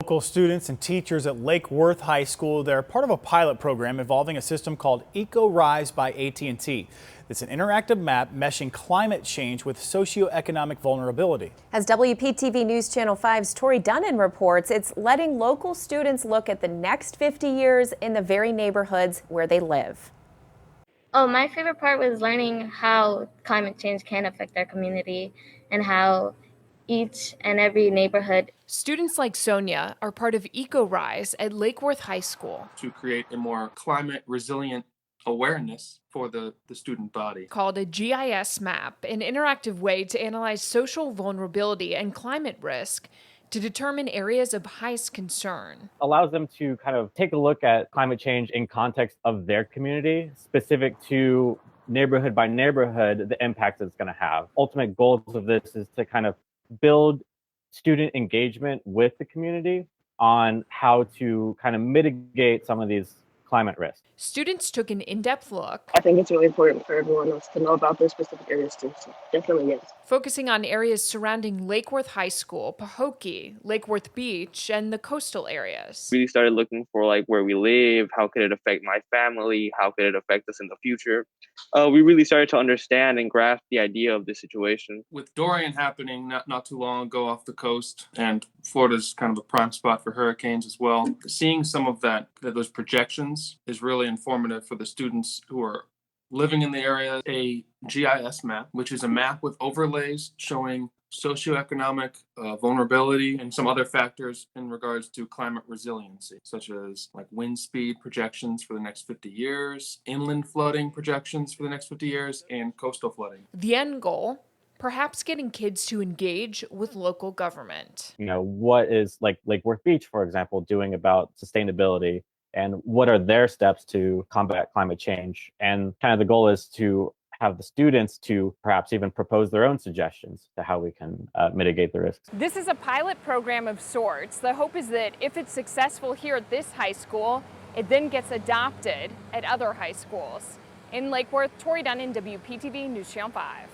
Local students and teachers at Lake Worth High School, they're part of a pilot program involving a system called Rise by AT&T. It's an interactive map meshing climate change with socioeconomic vulnerability. As WPTV News Channel 5's Tori Dunnan reports, it's letting local students look at the next 50 years in the very neighborhoods where they live. Oh, my favorite part was learning how climate change can affect our community and how each and every neighborhood. Students like Sonia are part of Rise at Lake Worth High School. To create a more climate resilient awareness for the student body. Called a GIS map, an interactive way to analyze social vulnerability and climate risk to determine areas of highest concern. Allows them to kind of take a look at climate change in context of their community, specific to neighborhood by neighborhood, the impact it's going to have. Ultimate goals of this is to kind of build student engagement with the community on how to kind of mitigate some of these climate risks. Students took an in-depth look. I think it's really important for everyone else to know about those specific areas too, so definitely yes. Focusing on areas surrounding Lake Worth High School, Pahokee, Lake Worth Beach, and the coastal areas. Really started looking for like where we live, how could it affect my family, how could it affect us in the future. We really started to understand and grasp the idea of the situation. With Dorian happening not too long ago off the coast, and Florida's kind of a prime spot for hurricanes as well, seeing some of those projections is really informative for the students who are living in the area. A GIS map, which is a map with overlays showing socioeconomic vulnerability and some other factors in regards to climate resiliency, such as like wind speed projections for the next 50 years, inland flooding projections for the next 50 years, and coastal flooding. The end goal, perhaps getting kids to engage with local government. You know, what is like Lake Worth Beach, for example, doing about sustainability, and what are their steps to combat climate change? And kind of the goal is to have the students to perhaps even propose their own suggestions to how we can mitigate the risks. This is a pilot program of sorts. The hope is that if it's successful here at this high school, it then gets adopted at other high schools. In Lake Worth, Tori Dunnan, WPTV News Channel 5.